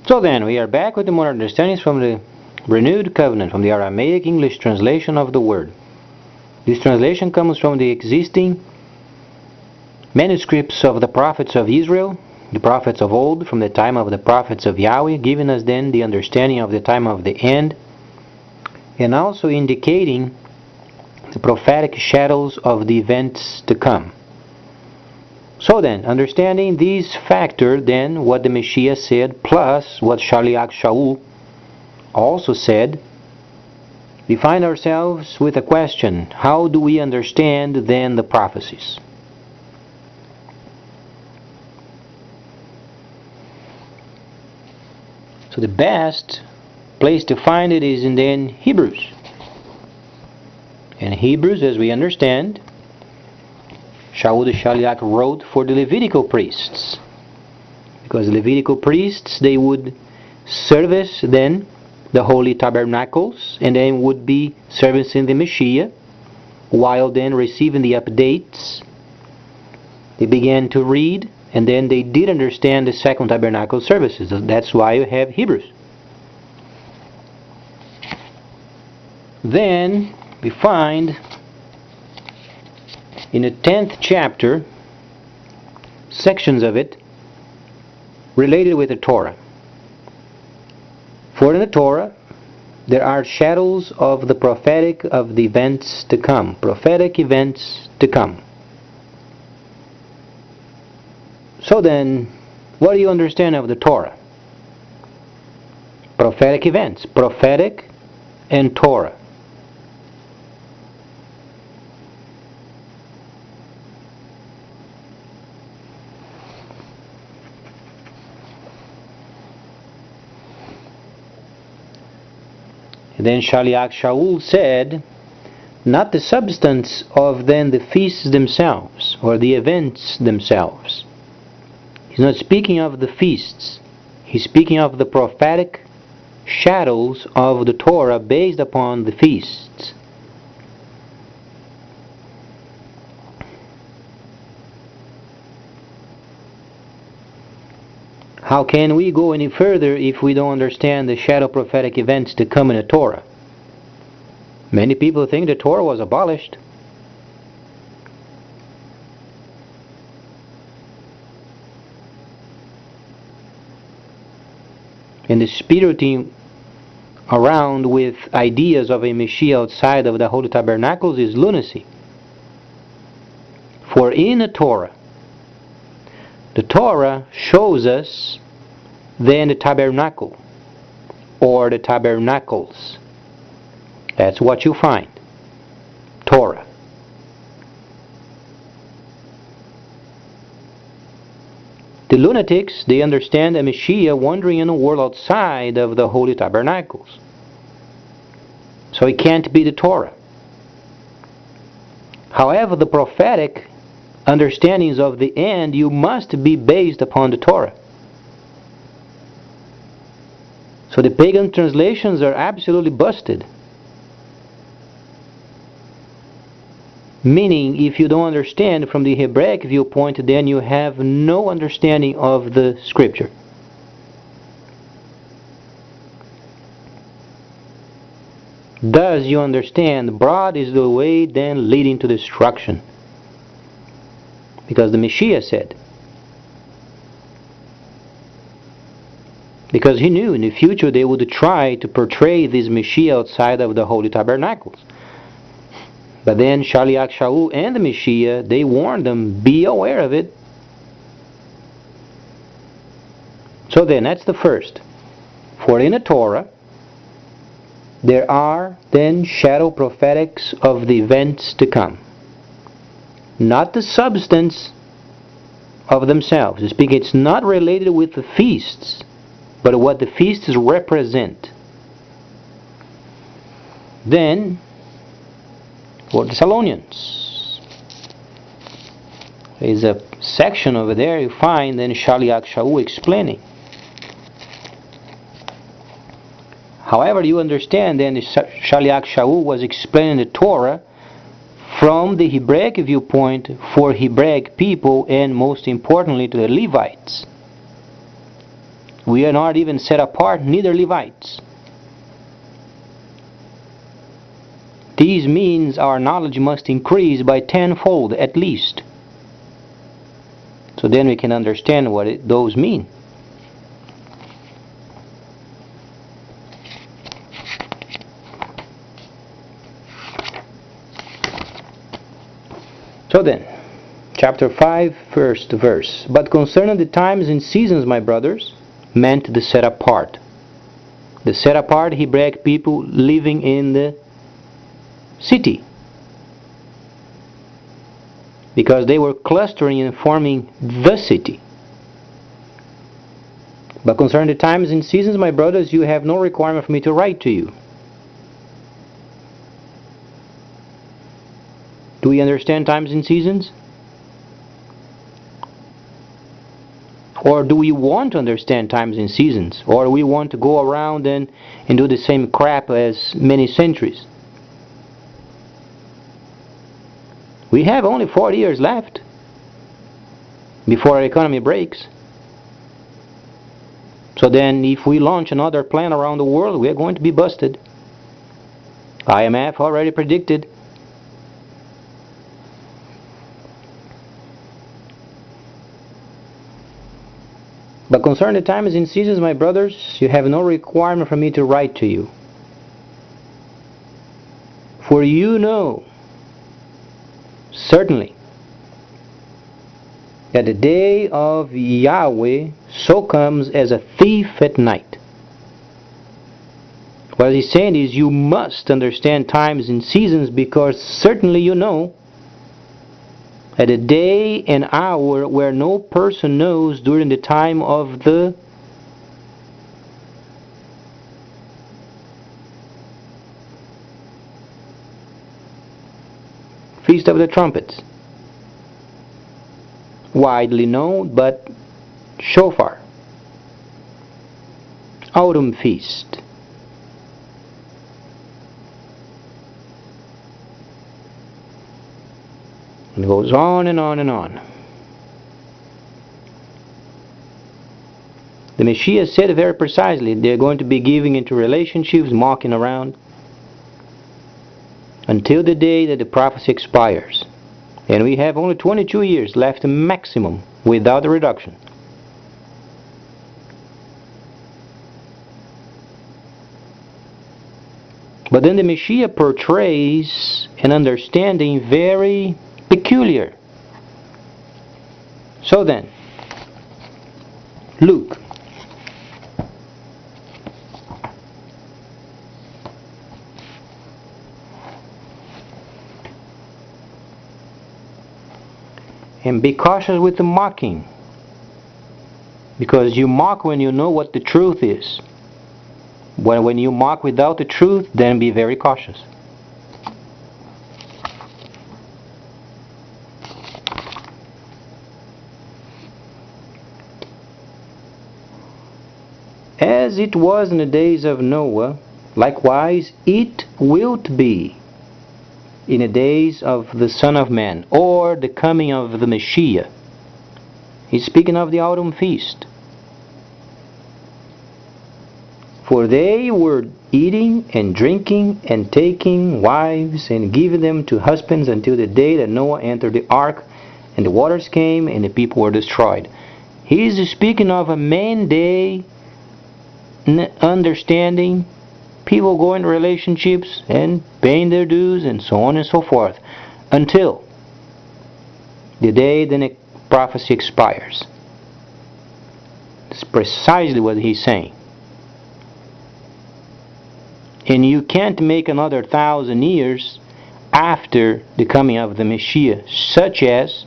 So then, we are back with the more understandings from the Renewed Covenant, from the Aramaic English translation of the word. This translation comes from the existing manuscripts of the prophets of Israel, the prophets of old, from the time of the prophets of Yahweh, giving us then the understanding of the time of the end, and also indicating the prophetic shadows of the events to come. So then, understanding these factors, then what the Messiah said, plus what Shaliach Shaul also said, we find ourselves with a question: how do we understand then the prophecies? So the best place to find it is in then Hebrews. And Hebrews, as we understand, Shaul the Shaliach wrote for the Levitical priests, because the Levitical priests, they would service then the holy tabernacles, and then would be servicing the Messiah, while then receiving the updates. They began to read, and then they did understand the second tabernacle services. That's why you have Hebrews. Then we find in the 10th chapter sections of it related with the Torah. For in the Torah there are shadows of the prophetic of the events to come, prophetic events to come. So then, what do you understand of the Torah? Prophetic events, prophetic and Torah. Then Shaliach Shaul said, not the substance of then the feasts themselves, or the events themselves. He's not speaking of the feasts. He's speaking of the prophetic shadows of the Torah based upon the feasts. How can we go any further if we don't understand the shadow prophetic events to come in the Torah? Many people think the Torah was abolished. And the spiriting around with ideas of a Messiah outside of the Holy Tabernacles is lunacy. For in the Torah shows us then the tabernacle, or the tabernacles. That's what you find. Torah. The lunatics, they understand a Messiah wandering in a world outside of the Holy Tabernacles. So it can't be the Torah. However, the prophetic understandings of the end, you must be based upon the Torah. So the pagan translations are absolutely busted. Meaning, if you don't understand from the Hebraic viewpoint, then you have no understanding of the Scripture. Thus, you understand, broad is the way then leading to destruction. Because the Messiah said. Because he knew in the future they would try to portray this Messiah outside of the Holy Tabernacles. But then Shaliach Shaul and the Messiah, they warned them, be aware of it. So then, that's the first. For in the Torah, there are then shadow prophetics of the events to come. Not the substance of themselves. It's not related with the feasts, but what the feasts represent. Then, for Thessalonians, there's a section over there you find then Shaliach Shaul explaining. However, you understand then Shaliach Shaul was explaining the Torah from the Hebraic viewpoint for Hebraic people, and most importantly to the Levites. We are not even set apart, neither Levites. This means our knowledge must increase by tenfold at least. So then we can understand what those mean. So then, chapter 5, first verse. But concerning the times and seasons, my brothers, meant the set apart. The set apart Hebrew people living in the city. Because they were clustering and forming the city. But concerning the times and seasons, my brothers, you have no requirement for me to write to you. Do we understand times and seasons? Or do we want to understand times and seasons? Or do we want to go around and do the same crap as many centuries? We have only 40 years left before our economy breaks. So then if we launch another plan around the world, we are going to be busted. IMF already predicted. But concerning the times and seasons, my brothers, you have no requirement for me to write to you. For you know, certainly, that the day of Yahweh so comes as a thief at night. What he's saying is you must understand times and seasons, because certainly you know at a day and hour where no person knows during the time of the Feast of the Trumpets. Widely known, but Shofar. Autumn Feast. It goes on and on and on. The Messiah said very precisely, they're going to be giving into relationships, mocking around, until the day that the prophecy expires. And we have only 22 years left maximum without a reduction. But then the Messiah portrays an understanding very peculiar. So then, Luke. And be cautious with the mocking, because you mock when you know what the truth is. When you mock without the truth, then be very cautious. As it was in the days of Noah, likewise it wilt be in the days of the Son of Man, or the coming of the Messiah. He's speaking of the autumn feast. For they were eating and drinking and taking wives and giving them to husbands until the day that Noah entered the ark, and the waters came and the people were destroyed. He is speaking of a man day understanding, people going to relationships and paying their dues and so on and so forth, until the day the prophecy expires. That's precisely what he's saying. And you can't make another 1,000 years after the coming of the Messiah, such as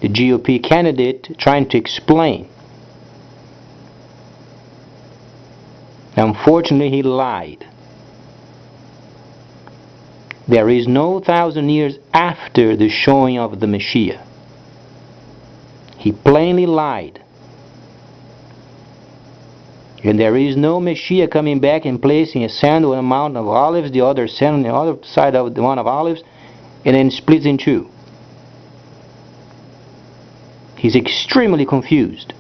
the GOP candidate trying to explain. Unfortunately, he lied. There is no 1,000 years after the showing of the Messiah. He plainly lied. And there is no Messiah coming back and placing a sand on a mountain of olives, the other sand on the other side of the Mount of Olives, and then splits in two. He's extremely confused.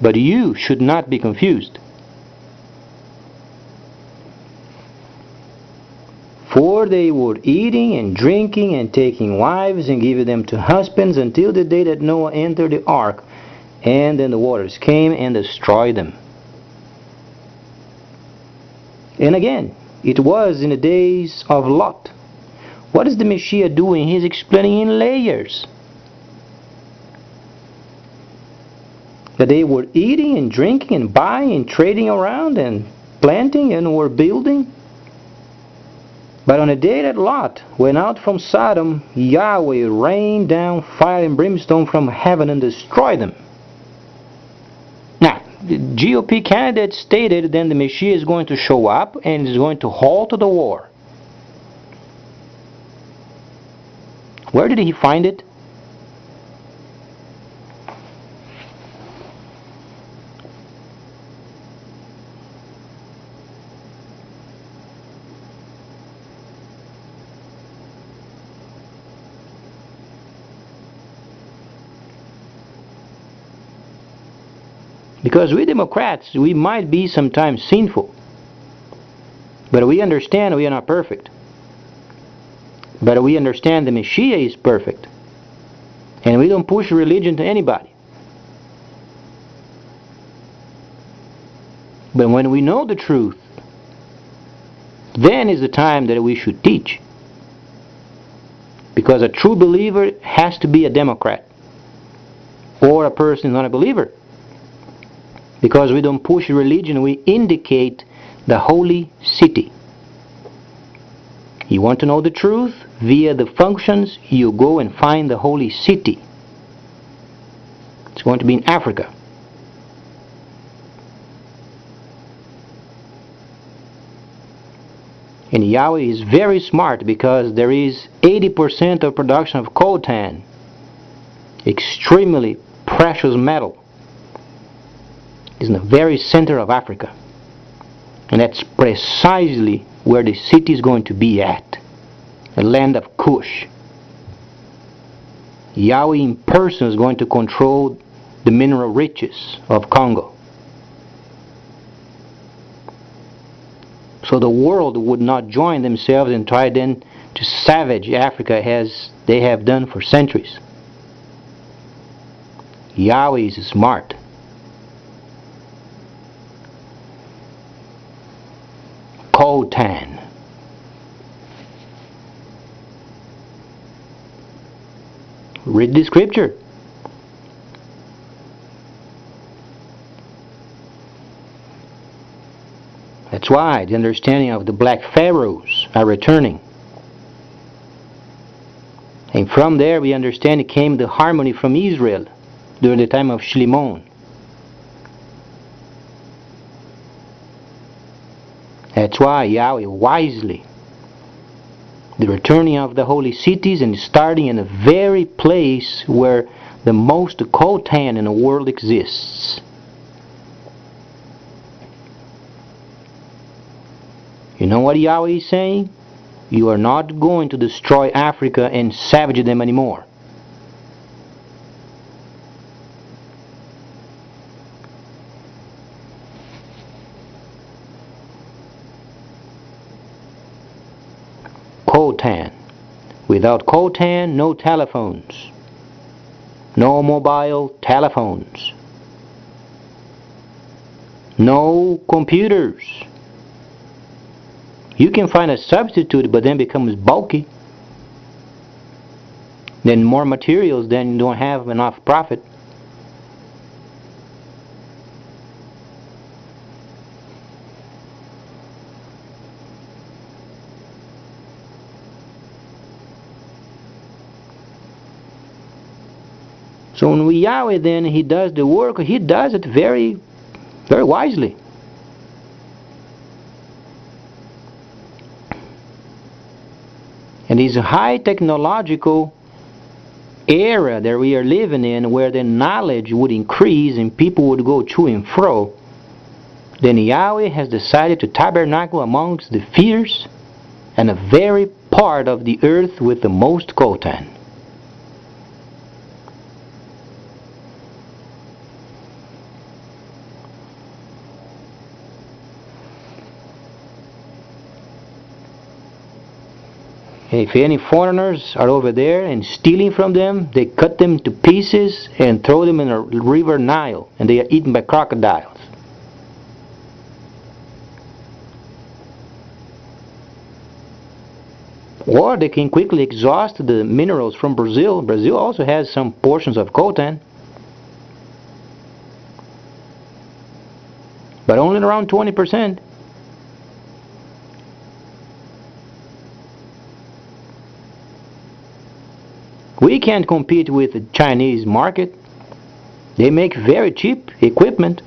But you should not be confused. For they were eating and drinking and taking wives and giving them to husbands until the day that Noah entered the ark, and then the waters came and destroyed them. And again, it was in the days of Lot. What is the Messiah doing? He's explaining in layers. That they were eating and drinking and buying and trading around and planting and were building. But on the day that Lot went out from Sodom, Yahweh rained down fire and brimstone from heaven and destroyed them. Now, the GOP candidate stated then the Messiah is going to show up and is going to halt the war. Where did he find it? Because we Democrats, we might be sometimes sinful. But we understand we are not perfect. But we understand the Messiah is perfect. And we don't push religion to anybody. But when we know the truth, then is the time that we should teach. Because a true believer has to be a Democrat. Or a person who is not a believer. Because we don't push religion, we indicate the holy city. You want to know the truth? Via the functions, you go and find the holy city. It's going to be in Africa. And Yahweh is very smart because there is 80% of production of coltan, extremely precious metal. Is in the very center of Africa. And that's precisely where the city is going to be at. The land of Cush. Yahweh in person is going to control the mineral riches of Congo. So the world would not join themselves and try then to savage Africa as they have done for centuries. Yahweh is smart. Coltan. Read the scripture. That's why the understanding of the black pharaohs are returning. And from there we understand it came the harmony from Israel during the time of Shlomo. That's why Yahweh wisely, the returning of the holy cities and starting in the very place where the most coltan in the world exists. You know what Yahweh is saying? You are not going to destroy Africa and savage them anymore. Coltan. Without coltan, no telephones. No mobile telephones. No computers. You can find a substitute, but then becomes bulky. Then more materials, then you don't have enough profit. So when Yahweh then, He does the work, He does it very, very wisely. And this high technological era that we are living in, where the knowledge would increase and people would go to and fro, then Yahweh has decided to tabernacle amongst the fierce and a very part of the earth with the most coltan. If any foreigners are over there and stealing from them, they cut them to pieces and throw them in the river Nile, and they are eaten by crocodiles. Or they can quickly exhaust the minerals from Brazil. Brazil also has some portions of coltan, but only around 20%. We can't compete with the Chinese market. They make very cheap equipment.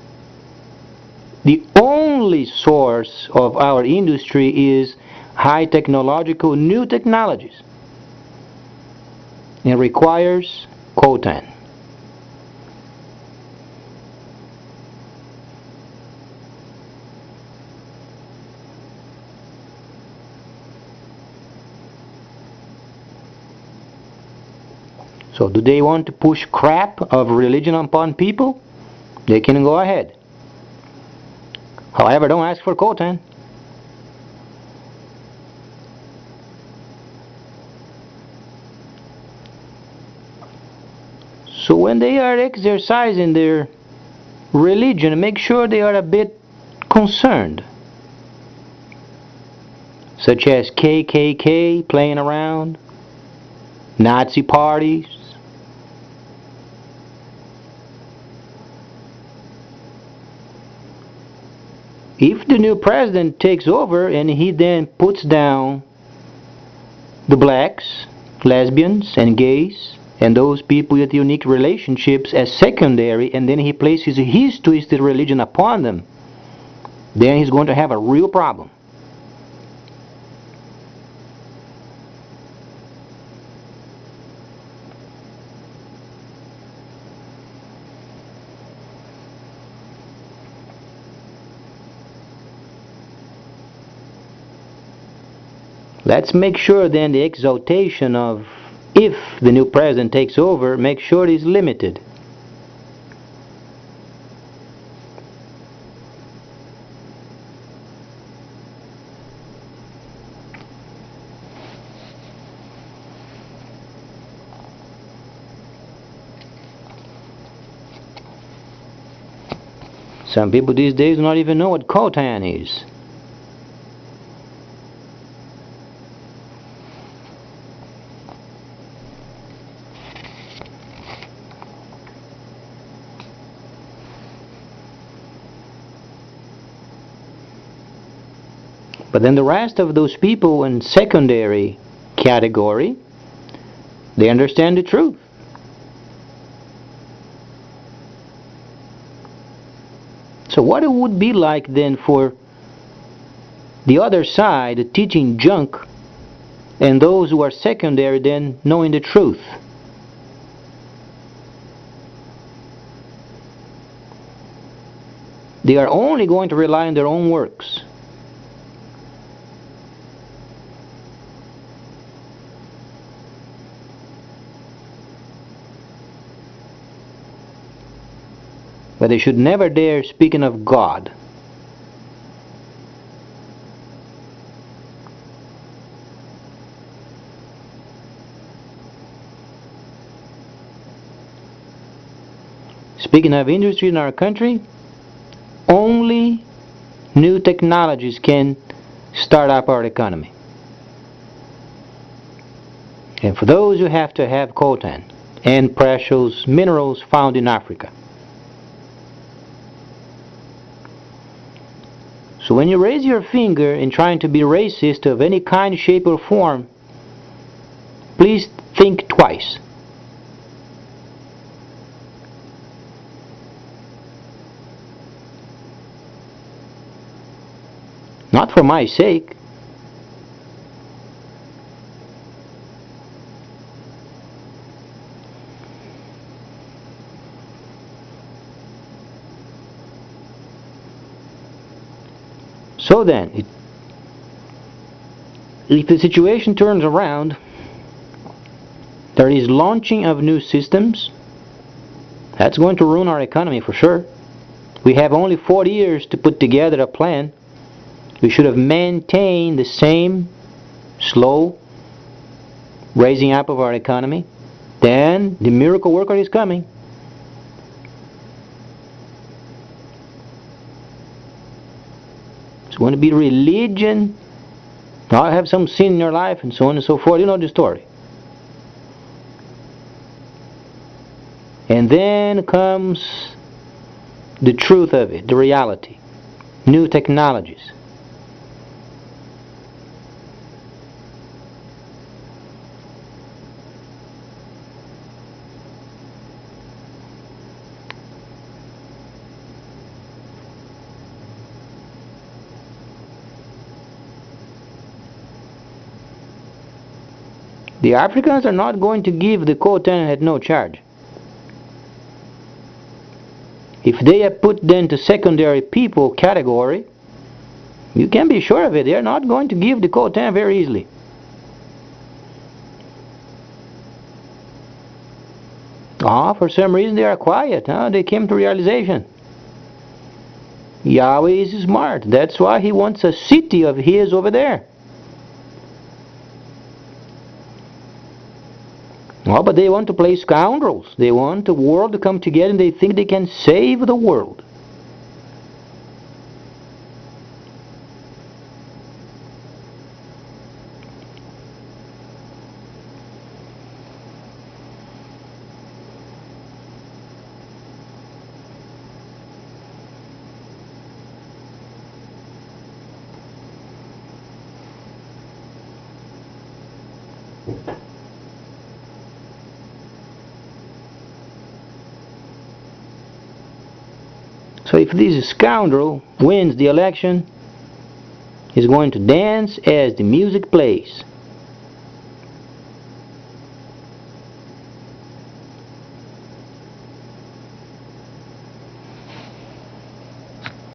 The only source of our industry is high technological new technologies. It requires coltan. So do they want to push crap of religion upon people? They can go ahead. However, don't ask for coltan. So when they are exercising their religion, make sure they are a bit concerned. Such as KKK playing around, Nazi parties. If the new president takes over and he then puts down the blacks, lesbians and gays and those people with unique relationships as secondary, and then he places his twisted religion upon them, then he's going to have a real problem. Let's make sure then the exaltation of, if the new president takes over, make sure it is limited. Some people these days do not even know what coltan is. But then the rest of those people in secondary category, they understand the truth. So what it would be like then for the other side teaching junk and those who are secondary then knowing the truth? They are only going to rely on their own works. But they should never dare speaking of God. Speaking of industry in our country, only new technologies can start up our economy. And for those you have to have coltan and precious minerals found in Africa. So when you raise your finger in trying to be racist of any kind, shape or form, please think twice. Not for my sake. So then, if the situation turns around, there is launching of new systems. That's going to ruin our economy for sure. We have only 40 years to put together a plan. We should have maintained the same slow raising up of our economy, then the miracle worker is coming. It's going to be religion. I'll have some sin in your life, and so on and so forth. You know the story. And then comes the truth of it, the reality. New technologies. The Africans are not going to give the co-tenant at no charge. If they are put then to secondary people category, you can be sure of it, they are not going to give the co-tenant very easily. For some reason they are quiet. They came to realization. Yahweh is smart. That's why he wants a city of his over there. But they want to play scoundrels. They want the world to come together and they think they can save the world. So if this scoundrel wins the election, he's going to dance as the music plays.